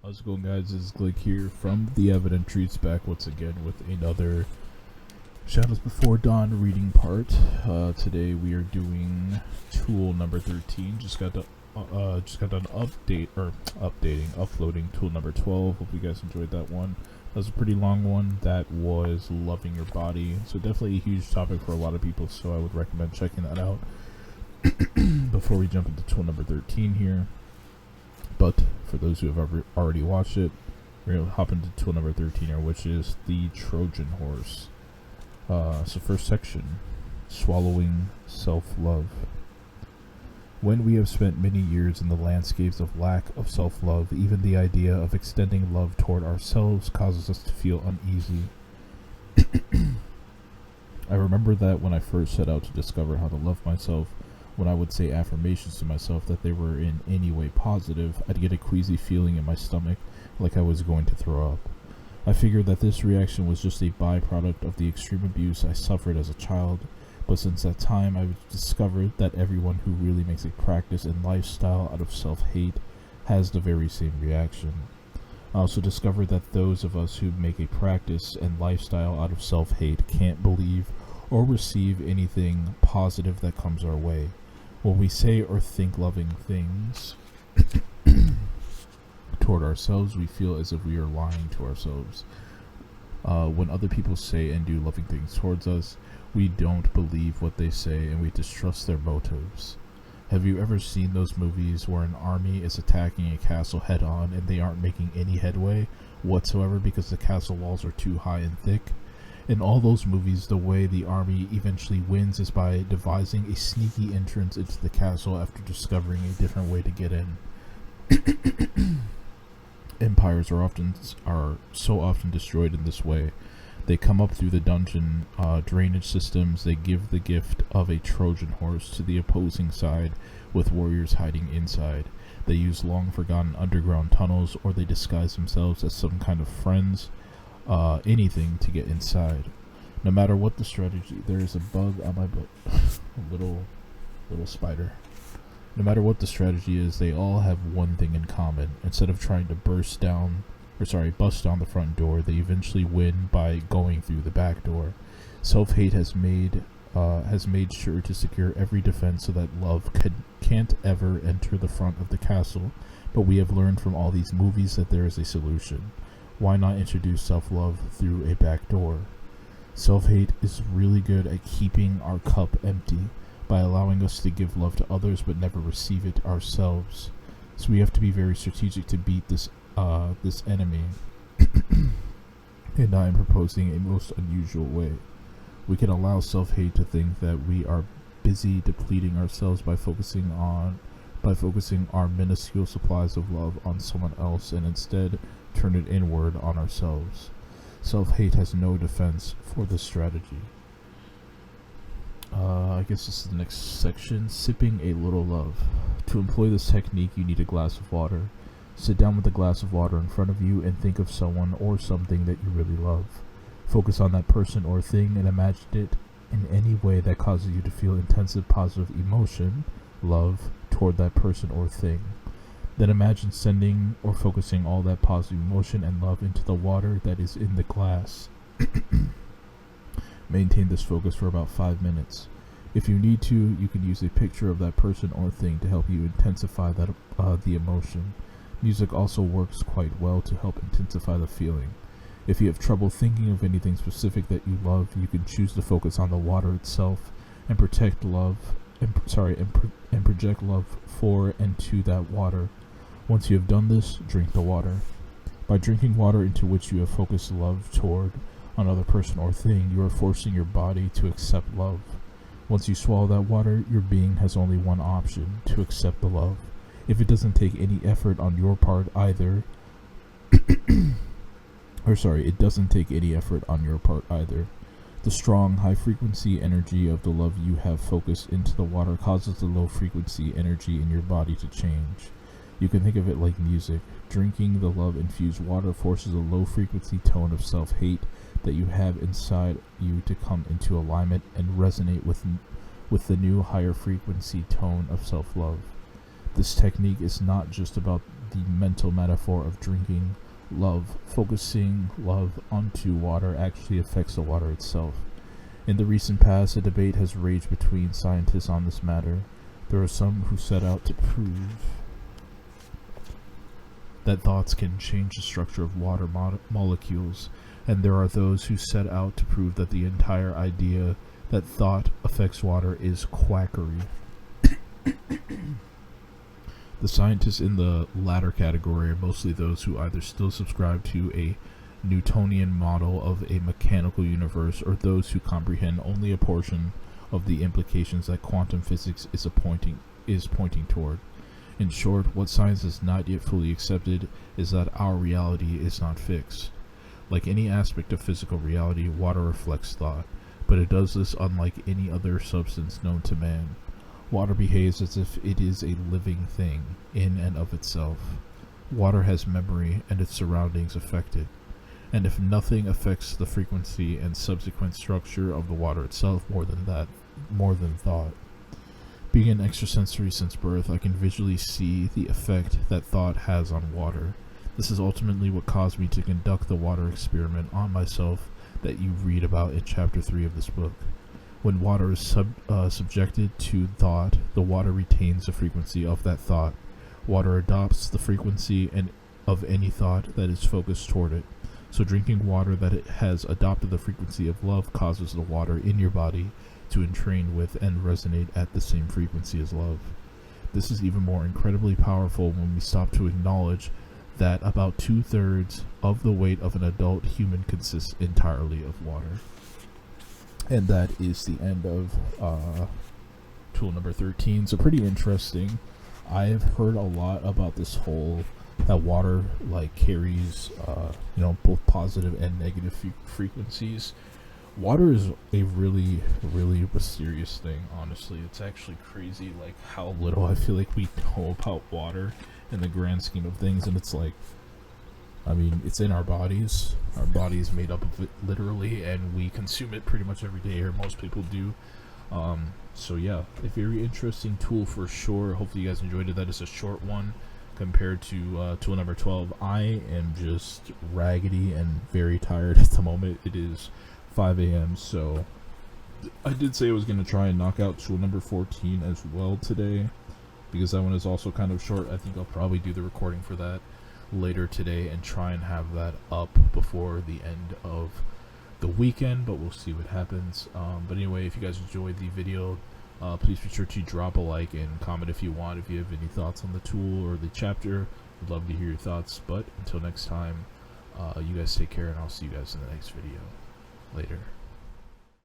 How's it going, guys? This is Glick here from The Evident Treats, back once again with another Shadows Before Dawn reading part. Today we are doing tool number 13. Just got done uploading tool number 12. Hope you guys enjoyed that one. That was a pretty long one. That was loving your body. So definitely a huge topic for a lot of people, so I would recommend checking that out before we jump into tool number 13 here. But for those who have already watched it, we're going to hop into tool number 13 here, which is the Trojan horse. So first section, swallowing self-love. When we have spent many years in the landscapes of lack of self-love, even the idea of extending love toward ourselves causes us to feel uneasy. I remember that when I first set out to discover how to love myself, when I would say affirmations to myself that they were in any way positive, I'd get a queasy feeling in my stomach, like I was going to throw up. I figured that this reaction was just a byproduct of the extreme abuse I suffered as a child, but since that time I've discovered that everyone who really makes a practice and lifestyle out of self-hate has the very same reaction. I also discovered that those of us who make a practice and lifestyle out of self-hate can't believe or receive anything positive that comes our way. When we say or think loving things toward ourselves, we feel as if we are lying to ourselves. When other people say and do loving things towards us, we don't believe what they say and we distrust their motives. Have you ever seen those movies where an army is attacking a castle head on and they aren't making any headway whatsoever because the castle walls are too high and thick? In all those movies, the way the army eventually wins is by devising a sneaky entrance into the castle after discovering a different way to get in. Empires are so often destroyed in this way. They come up through the dungeon drainage systems. They give the gift of a Trojan horse to the opposing side, with warriors hiding inside. They use long forgotten underground tunnels, or they disguise themselves as some kind of friends. Anything to get inside. No matter what the strategy, there is a bug on my butt. A little spider. No matter what the strategy is, they all have one thing in common. Instead of trying to bust down the front door, they eventually win by going through the back door. Self-hate has made sure to secure every defense so that love can't ever enter the front of the castle. But we have learned from all these movies that there is a solution. Why not introduce self-love through a back door? Self-hate is really good at keeping our cup empty by allowing us to give love to others but never receive it ourselves. So we have to be very strategic to beat this enemy. And I am proposing a most unusual way. We can allow self-hate to think that we are busy depleting ourselves by focusing our minuscule supplies of love on someone else, and instead turn it inward on ourselves. Self-hate has no defense for this strategy. I guess this is the next section, sipping a little love. To employ this technique, you need a glass of water. Sit down with a glass of water in front of you and think of someone or something that you really love. Focus on that person or thing and imagine it in any way that causes you to feel intensive positive emotion, love, toward that person or thing. Then imagine sending or focusing all that positive emotion and love into the water that is in the glass. Maintain this focus for about 5 minutes. If you need to, you can use a picture of that person or thing to help you intensify the emotion. Music also works quite well to help intensify the feeling. If you have trouble thinking of anything specific that you love, you can choose to focus on the water itself and project love for and to that water. Once you have done this, drink the water. By drinking water into which you have focused love toward another person or thing, you are forcing your body to accept love. Once you swallow that water, your being has only one option: to accept the love. If it doesn't take any effort on your part either, it doesn't take any effort on your part either. The strong, high-frequency energy of the love you have focused into the water causes the low-frequency energy in your body to change. You can think of it like music. Drinking the love-infused water forces a low-frequency tone of self-hate that you have inside you to come into alignment and resonate with the new higher frequency tone of self-love. This technique is not just about the mental metaphor of drinking focusing love onto water actually affects the water itself. In the recent past, a debate has raged between scientists on this matter. There are some who set out to prove that thoughts can change the structure of water molecules, and there are those who set out to prove that the entire idea that thought affects water is quackery. The scientists in the latter category are mostly those who either still subscribe to a Newtonian model of a mechanical universe, or those who comprehend only a portion of the implications that quantum physics is pointing toward. In short, what science has not yet fully accepted is that our reality is not fixed. Like any aspect of physical reality, water reflects thought, but it does this unlike any other substance known to man. Water behaves as if it is a living thing in and of itself. Water has memory, and its surroundings affect it. And if nothing affects the frequency and subsequent structure of the water itself more than thought. Being an extrasensory since birth, I can visually see the effect that thought has on water. This is ultimately what caused me to conduct the water experiment on myself that you read about in chapter 3 of this book. When water is subjected to thought, the water retains the frequency of that thought. Water adopts the frequency of any thought that is focused toward it. So drinking water that it has adopted the frequency of love causes the water in your body to entrain with and resonate at the same frequency as love. This is even more incredibly powerful when we stop to acknowledge that about 2/3 of the weight of an adult human consists entirely of water. And that is the end of tool number 13. So pretty interesting. I have heard a lot about this whole that water carries both positive and negative frequencies. Water is a really, really mysterious thing, honestly. It's actually crazy how little I feel like we know about water in the grand scheme of things. And it's it's in our bodies. Our body is made up of it literally, and we consume it pretty much every day, or most people do. So yeah, a very interesting tool for sure. Hopefully you guys enjoyed it. That is a short one compared to tool number 12. I am just raggedy and very tired at the moment. It is 5 a.m. so I did say I was going to try and knock out tool number 14 as well today, because that one is also kind of short. I think I'll probably do the recording for that later today and try and have that up before the end of the weekend, but we'll see what happens. But anyway, if you guys enjoyed the video, please be sure to drop a like and comment if you want. If you have any thoughts on the tool or the chapter, I'd love to hear your thoughts. But until next time, you guys take care, and I'll see you guys in the next video. Later.